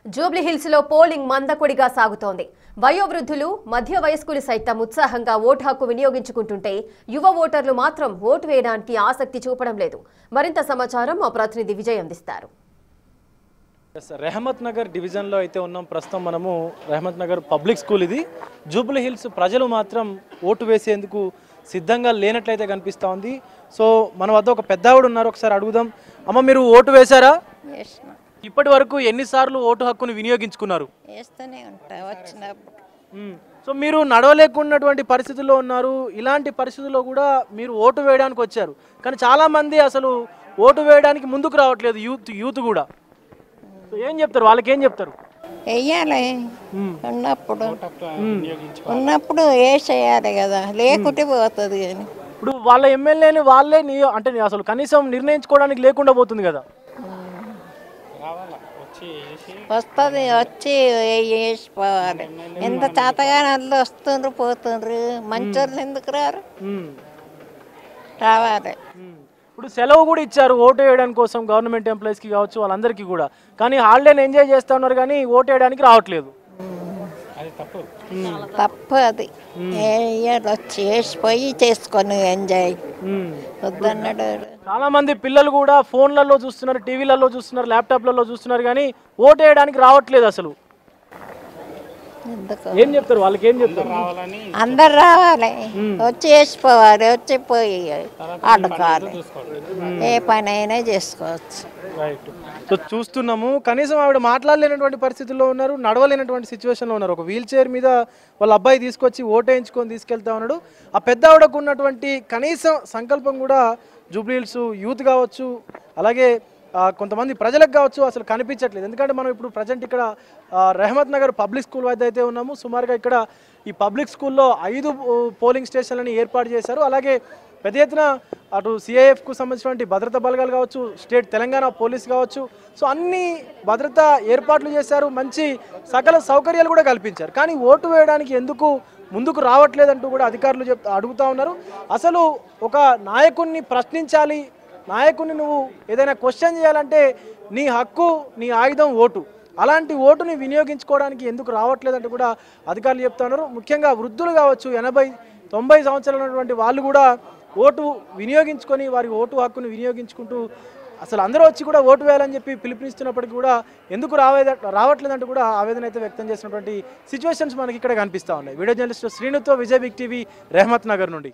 జూబ్లీహిల్స్ లో పోలింగ్ మందకొడిగా సాగుతోంది. వయోవృద్ధులు, మధ్య వయస్కులు సైతం ఉత్సాహంగా ఓటు హక్కు వినియోగించుకుంటుంటే యువ ఓటర్లు మాత్రం ఓటు వేయడానికి ఆసక్తి చూపడం లేదు. మరింత సమాచారం మా ప్రతినిధి విజయ్ అందిస్తారు. రెహమత్ నగర్ డివిజన్లో అయితే ఉన్నాం. ప్రస్తుతం మనము రెహమత్ నగర్ పబ్లిక్ స్కూల్ ఇది. జూబ్లీహిల్స్ ప్రజలు మాత్రం ఓటు వేసేందుకు సిద్ధంగా లేనట్లయితే కనిపిస్తూ ఉంది. సో మన వద్ద ఒక పెద్దవాడు ఉన్నారు, ఒకసారి అడుగుదాం. అమ్మ, మీరు ఓటు వేశారా? ఇప్పటి వరకు ఎన్నిసార్లు ఓటు హక్కును వినియోగించుకున్నారు? వేస్తూనే ఉంటా వచ్చినప్పుడు. సో మీరు నడవలేకున్నటువంటి పరిస్థితుల్లో ఉన్నారు. ఇలాంటి పరిస్థితుల్లో కూడా మీరు ఓటు వేయడానికి వచ్చారు, కానీ చాలామంది అసలు ఓటు వేయడానికి ముందుకు రావట్లేదు. యూత్ కూడా. సో ఏం చెప్తారు, వాళ్ళకి ఏం చెప్తారు? వెయ్యాలి, ఉన్నప్పుడు వేసేయాలి కదా, లేకుంటే పోతుంది. కానీ ఇప్పుడు వాళ్ళ ఎమ్మెల్యేని వాళ్ళే అంటే అసలు కనీసం నిర్ణయించుకోవడానికి లేకుండా పోతుంది కదా. వస్తుంది, వచ్చి వేసిపోవాలి. ఎంత చేతగానల్లో వస్తుండ్రు పోతుండ్రు, మంచోళ్ళు ఎందుకు రారు? రావాలి. ఇప్పుడు సెలవు కూడా ఇచ్చారు ఓటు వేయడానికి కోసం, గవర్నమెంట్ ఎంప్లాయీస్కి కావచ్చు, వాళ్ళందరికీ కూడా. కానీ హాలిడేని ఎంజాయ్ చేస్తూ ఉన్నారు, కానీ ఓటు వేయడానికి రావట్లేదు. తప్పు అది. వచ్చి వేసిపోయి చేసుకొని ఎంజాయ్ వద్దన్నాడు. చాలా మంది పిల్లలు కూడా ఫోన్లలో చూస్తున్నారు, టీవీలలో చూస్తున్నారు, ల్యాప్టాప్లలో చూస్తున్నారు, కానీ ఓటు వేయడానికి రావట్లేదు అసలు. ఏం చెప్తారు, వాళ్ళకి ఏం చెప్తారు? అందరు రావాలి, వచ్చి వేసిపోవాలి, వచ్చిపోయి ఆడుకోవాలి, ఏ పని అయినా చేసుకోవచ్చు. రైట్. సో చూస్తున్నాము, కనీసం ఆవిడ మాట్లాడలేనటువంటి పరిస్థితుల్లో ఉన్నారు, నడవలేనటువంటి సిచ్యువేషన్లో ఉన్నారు. ఒక వీల్ చైర్ మీద వాళ్ళ అబ్బాయి తీసుకొచ్చి ఓటేయించుకొని తీసుకెళ్తా ఉన్నాడు. ఆ పెద్ద ఆవిడకు ఉన్నటువంటి కనీసం సంకల్పం కూడా జూబ్లీహిల్స్ యూత్ కావచ్చు, అలాగే కొంతమంది ప్రజలకు కావచ్చు అసలు కనిపించట్లేదు. ఎందుకంటే మనం ఇప్పుడు ప్రజెంట్ ఇక్కడ రెహమత్ నగర్ పబ్లిక్ స్కూల్ వద్ద అయితే ఉన్నాము. సుమారుగా ఇక్కడ ఈ పబ్లిక్ స్కూల్లో 5 పోలింగ్ స్టేషన్లని ఏర్పాటు చేశారు. అలాగే పెద్ద ఎత్తున అటు సిఐఎఫ్కు సంబంధించినటువంటి భద్రతా బలగాలు కావచ్చు, స్టేట్ తెలంగాణ పోలీస్ కావచ్చు, సో అన్ని భద్రతా ఏర్పాట్లు చేశారు, మంచి సకల సౌకర్యాలు కూడా కల్పించారు. కానీ ఓటు వేయడానికి ఎందుకు ముందుకు రావట్లేదంటూ కూడా అధికారులు అడుగుతూ ఉన్నారు. అసలు ఒక నాయకుడిని ప్రశ్నించాలి, నాయకుడిని నువ్వు ఏదైనా క్వశ్చన్ చేయాలంటే నీ హక్కు, నీ ఆయుధం ఓటు. అలాంటి ఓటుని వినియోగించుకోవడానికి ఎందుకు రావట్లేదంటూ కూడా అధికారులు చెప్తా ఉన్నారు. ముఖ్యంగా వృద్ధులు కావచ్చు, 80-90 సంవత్సరాలు ఉన్నటువంటి వాళ్ళు కూడా ఓటు వినియోగించుకొని వారి ఓటు హక్కును వినియోగించుకుంటూ అసలు అందరూ వచ్చి కూడా ఓటు వేయాలని చెప్పి పిలుపునిస్తున్నప్పటికీ కూడా ఎందుకు రావట్లేదంటూ కూడా ఆవేదన అయితే వ్యక్తం చేసినటువంటి సిచ్యువేషన్స్ మనకి ఇక్కడ కనిపిస్తూ ఉన్నాయి. వీడియో జర్నలిస్ట్ శ్రీనుతో విజయ్ బిగ్ టీవీ, రెహమత్ నగర్ నుండి.